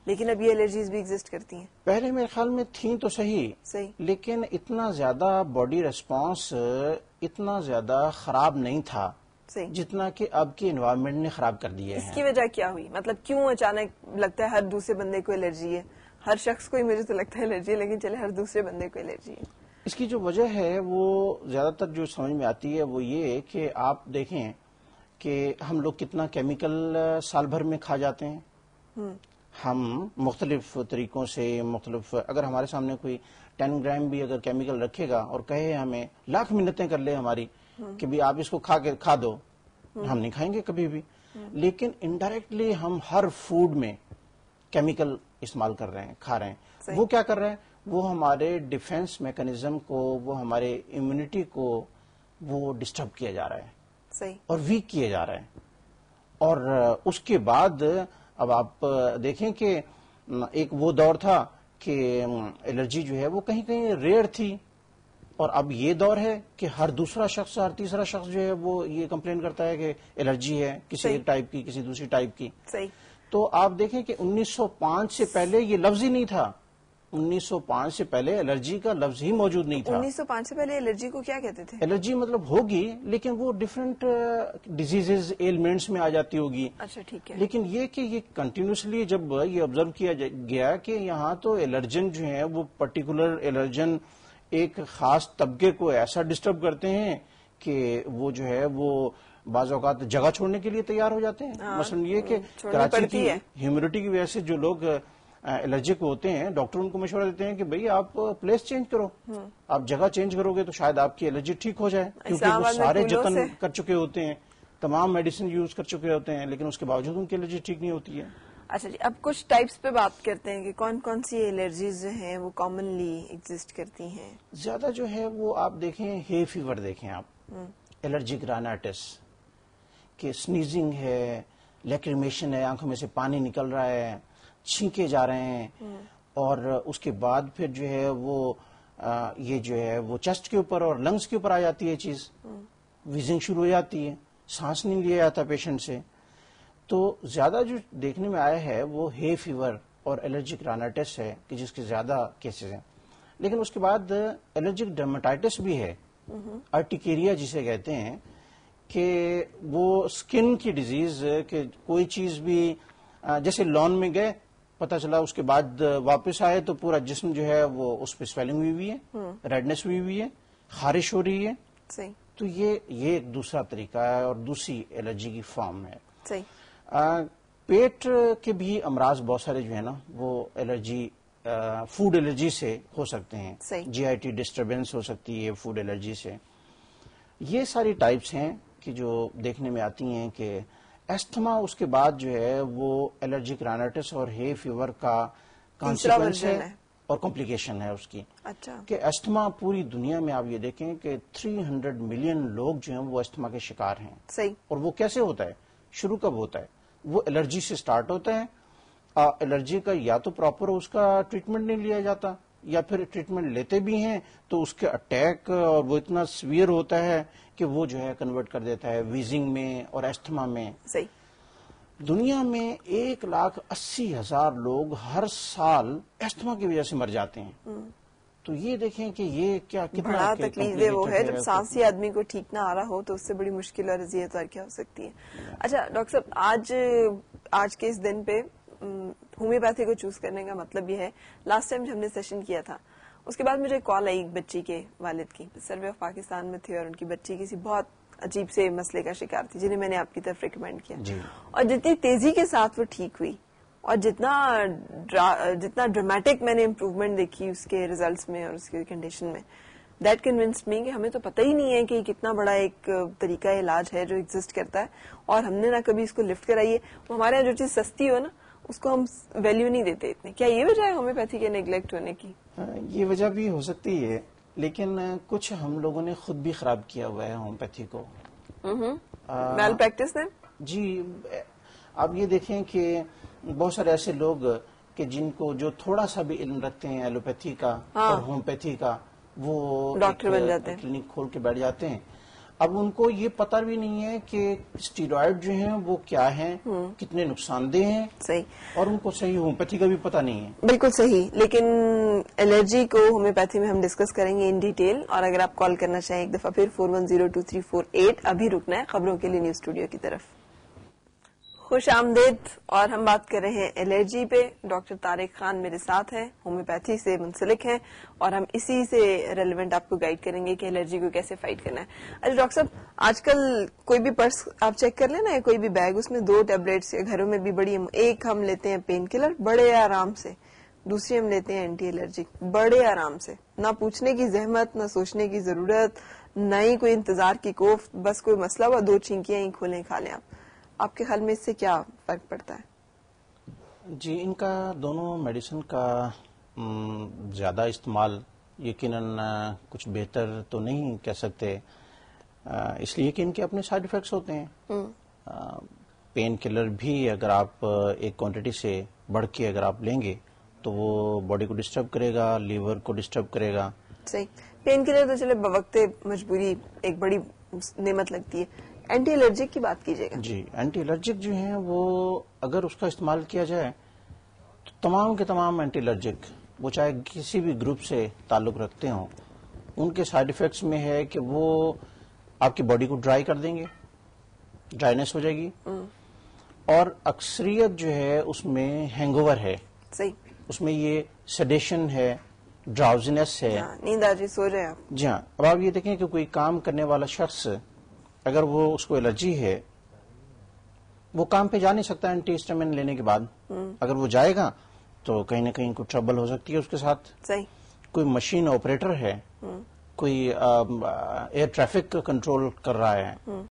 لیکن اب یہ الرجیز بھی ایگزسٹ کرتی ہیں. پہلے میرے خیال میں تھیں تو صحیح لیکن اتنا زیادہ باڈی ریسپانس اتنا زیادہ خراب نہیں تھا جتنا کہ اب کی انوائرمنٹ نے خراب کر دیا ہے. اس کی وجہ کیا ہوئی؟ مطلب کیوں اچانک لگتا ہے ہر دوسرے بندے کو الرجی ہے؟ ہر شخص کو ہی مجھے تو لگتا ہے الرجی ہے، لیکن چلے ہر دوسرے بندے کو الرجی ہے. اس کی جو وجہ ہے وہ زیادہ تر جو سمجھ میں آتی ہے وہ یہ کہ آپ دیکھیں کہ ہم لوگ کتنا کیمیکل سال بھر میں کھا جاتے ہیں. ہم مختلف طریقوں سے مختلف، اگر ہمارے سامنے کوئی 10 گرام بھی اگر کیمیکل رکھے گا اور کہے ہمیں لاکھ منتیں کر لے ہماری کہ بھی آپ اس کو کھا دو، ہم نہیں کھائیں گے کبھی بھی. لیکن انڈائریکٹلی ہم ہر فوڈ میں کیمیکل استعمال کر رہے ہیں، کھا رہے ہیں. وہ کیا کر رہے ہیں؟ وہ ہمارے ڈیفنس میکنزم کو، وہ ہمارے امیونٹی کو وہ ڈسٹرب کیا جا رہا ہے اور ویک کیے جا رہے ہیں. اور اس کے بعد اب آپ دیکھیں کہ ایک وہ دور تھا کہ الرجی جو ہے وہ کہیں کہیں ریئر تھی، اور اب یہ دور ہے کہ ہر دوسرا شخص، ہر تیسرا شخص جو ہے وہ یہ کمپلین کرتا ہے کہ الرجی ہے کسی ایک ٹائپ کی، کسی دوسری ٹائپ کی. تو آپ دیکھیں کہ 1905 سے پہلے یہ لفظ ہی نہیں تھا. 1905 سے پہلے الرجی کا لفظ ہی موجود نہیں تھا. 1905 سے پہلے الرجی کو کیا کہتے تھے؟ الرجی مطلب ہوگی لیکن وہ ڈفرینٹ ڈیزیزز، ایلمنٹس میں آ جاتی ہوگی. اچھا ٹھیک ہے. لیکن یہ کہ یہ کنٹینیوسلی جب یہ آبزرو کیا گیا کہ یہاں تو الرجن جو ہیں وہ پرٹیکولر الرجن ایک خاص طبقے کو ایسا ڈسٹرب کرتے ہیں کہ وہ جو ہے وہ بعض اوقات جگہ چھوڑنے کے لیے تیار ہو جاتے ہیں. مثلا یہ کہ کراچی کی ہیومیڈیٹی کی وجہ سے جو لوگ الرجک ہوتے ہیں، ڈاکٹر ان کو مشورہ دیتے ہیں کہ بھئی آپ پلیس چینج کرو، آپ جگہ چینج کرو گے تو شاید آپ کی الرجی ٹھیک ہو جائے، کیونکہ وہ سارے جتن کر چکے ہوتے ہیں، تمام میڈیسن یوز کر چکے ہوتے ہیں، لیکن اس کے باوجود ان کی الرجی ٹھیک نہیں ہوتی ہے. اچھا جی، اب کچھ ٹائپس پہ بات کرتے ہیں کہ کون کون سی الرجیز جو ہیں وہ کامنلی ایگزسٹ کرتی ہیں. زیادہ جو ہے وہ آپ دیکھیں ہے فیور، دیکھیں آپ الرجک رائنائٹس کہ سنیزنگ ہے، لیکریمیشن ہے، آنکھوں میں سے پانی نکل رہا ہے، چھینکے جا رہے ہیں، اور اس کے بعد پھر جو ہے وہ یہ جو ہے وہ چیسٹ کے اوپر اور لنگس کے اوپر آ جاتی ہے چیز، ویزنگ شروع ہو جاتی ہے، سانس نہیں لیا جاتا پیشنٹ سے. تو زیادہ جو دیکھنے میں آیا ہے وہ ہے فیور اور الرجک رائنائٹس ہے کہ جس کے زیادہ کیسز ہیں. لیکن اس کے بعد الرجک ڈرمیٹائٹس بھی ہے، ارٹیکیریا جسے کہتے ہیں، کہ وہ اسکن کی ڈیزیز کہ کوئی چیز بھی جیسے لان میں گئے، پتہ چلا اس کے بعد واپس آئے تو پورا جسم جو ہے وہ اس پہ سویلنگ ہوئی ہے، ریڈنس ہوئی ہے، خارش ہو رہی ہے. تو یہ ایک دوسرا طریقہ ہے اور دوسری الرجی کی فارم ہے. پیٹ کے بھی امراض بہت سارے جو ہیں نا وہ الرجی، فوڈ الرجی سے ہو سکتے ہیں. جی آئی ٹی ڈسٹربینس ہو سکتی ہے فوڈ الرجی سے. یہ ساری ٹائپس ہیں کہ جو دیکھنے میں آتی ہیں کہ ایستھما اس کے بعد جو ہے وہ الرجک رائنائٹس اور ہے فیور کا کانسیکوینس ہے اور کمپلیکیشن ہے اس کی. کہ ایستھما پوری دنیا میں آپ یہ دیکھیں کہ 300 ملین لوگ جو ہیں وہ ایستھما کے شکار ہیں. اور وہ کیسے ہوتا ہے؟ شروع کب ہوتا ہے؟ وہ الرجی سے سٹارٹ ہوتا ہے. الرجی کا یا تو پراپر اس کا ٹریٹمنٹ نہیں لیا جاتا، یا پھر ٹریٹمنٹ لیتے بھی ہیں تو اس کے اٹیک اور وہ اتنا سویئر ہوتا ہے کہ وہ جو ہے کنورٹ کر دیتا ہے ویزنگ میں اور ایستھما میں. دنیا میں 1,80,000 لوگ ہر سال ایستھما کی وجہ سے مر جاتے ہیں. تو یہ دیکھیں کہ یہ کتنا تکلیف دہ وہ ہے جب سانس ہی آدمی کو ٹھیک نہ آ رہا ہو تو اس سے بڑی مشکل اور اذیت اور کیا ہو سکتی ہے. اچھا ڈاکٹر صاحب، آج کے اس دن پہ ہومیوپیتھی کو چوز کرنے کا مطلب یہ ہے، لاسٹ ٹائم جو ہم نے سیشن کیا تھا اس کے بعد مجھے کال آئی ایک بچی کے والد کی، سروے آف پاکستان میں تھے اور ان کی بچی کسی بہت عجیب سے مسئلے کا شکار تھی جنہیں میں نے آپ کی طرف ریکمینڈ کیا. اور جتنی تیزی کے ساتھ وہ ٹھیک ہوئی اور جتنا ڈرامیٹک میں نے امپروومنٹ دیکھی اس کے ریزلٹس میں اور اس کی کنڈیشن میں، دیٹ کنونسڈ می کہ ہمیں تو پتہ ہی نہیں ہے کہ کتنا بڑا ایک طریقہ علاج ہے جو ایگزسٹ کرتا ہے اور ہم نے نہ کبھی اس کو لفٹ کرائی ہے. وہ ہمارے یہاں جو چیز سستی ہو نا اس کو ہم ویلیو نہیں دیتے اتنے. کیا یہ وجہ ہے ہومیوپیتھی کے نیگلیکٹ ہونے کی؟ یہ وجہ بھی ہو سکتی ہے، لیکن کچھ ہم لوگوں نے خود بھی خراب کیا ہوا ہے ہومیوپیتھی کو. میل پریکٹس نے؟ جی، آپ یہ دیکھیں کہ بہت سارے ایسے لوگ کہ جن کو جو تھوڑا سا بھی علم رکھتے ہیں ایلوپیتھی کا اور ہومیوپیتھی کا، وہ ڈاکٹر بن جاتے ہیں، کلینک کھول کے بیٹھ جاتے ہیں. اب ان کو یہ پتہ بھی نہیں ہے کہ اسٹیرائڈ جو ہیں وہ کیا ہیں، کتنے نقصان دہ ہیں، صحیح، اور ان کو صحیح ہومیوپیتھی کا بھی پتہ نہیں ہے. بالکل صحیح. لیکن الرجی کو ہومیوپیتھی میں ہم ڈسکس کریں گے ان ڈیٹیل، اور اگر آپ کال کرنا چاہیں ایک دفعہ پھر 41023448. ابھی رکنا ہے خبروں کے لیے نیوز اسٹوڈیو کی طرف. خوش آمدید. اور ہم بات کر رہے ہیں الرجی پہ. ڈاکٹر طارق خان میرے ساتھ ہیں، ہومیوپیتھی سے منسلک ہیں، اور ہم اسی سے ریلیونٹ آپ کو گائیڈ کریں گے کہ الرجی کو کیسے فائٹ کرنا ہے. اچھا ڈاکٹر صاحب، آج کل کوئی بھی پرس آپ چیک کر لیں نا، کوئی بھی بیگ، اس میں 2 ٹیبلٹس، گھروں میں بھی بڑی، ایک ہم لیتے ہیں پین کلر بڑے آرام سے، دوسری ہم لیتے ہیں اینٹی الرجک بڑے آرام سے. نہ پوچھنے کی زحمت، نہ سوچنے کی ضرورت، نہ ہی کوئی انتظار کی کوفت. بس کوئی مسئلہ ہوا 2 چینکیاں ہی کھولیں کھا لیں. آپ کے خیال میں اس سے کیا فرق پڑتا ہے؟ جی، ان کا دونوں میڈیسن کا زیادہ استعمال یقیناً کچھ بہتر تو نہیں کہہ سکتے، اس لیے کہ ان کے اپنے سائیڈ ایفیکٹس ہوتے ہیں. پین کلر بھی اگر آپ ایک کوانٹٹی سے بڑھ کے اگر آپ لیں گے تو وہ باڈی کو ڈسٹرب کرے گا، لیور کو ڈسٹرب کرے گا. صحیح. پین کلر تو چلے بوقت مجبوری ایک بڑی نعمت لگتی ہے. اینٹی الرجک کی بات کیجیے گا. جی، اینٹی الرجک جو ہیں وہ اگر اس کا استعمال کیا جائے تو تمام کے تمام اینٹی الرجک، وہ چاہے کسی بھی گروپ سے تعلق رکھتے ہوں، ان کے سائیڈ ایفیکٹس میں ہے کہ وہ آپ کی باڈی کو ڈرائی کر دیں گے، ڈرائینس ہو جائے گی، اور اکثریت جو ہے اس میں ہینگ اوور ہے. صحیح. اس میں یہ سیڈیشن ہے، ڈراؤزنس ہے. نیند آ جی، سو رہے آپ. جی ہاں. اب آپ یہ دیکھیں کہ کوئی کام کرنے والا شخص اگر وہ اس کو الرجی ہے، وہ کام پہ جا نہیں سکتا اینٹی ہسٹامین لینے کے بعد. اگر وہ جائے گا تو کہیں نہ کہیں کوئی ٹربل ہو سکتی ہے اس کے ساتھ. صحیح. کوئی مشین آپریٹر ہے، کوئی ایئر ٹریفک کنٹرول کر رہا ہے،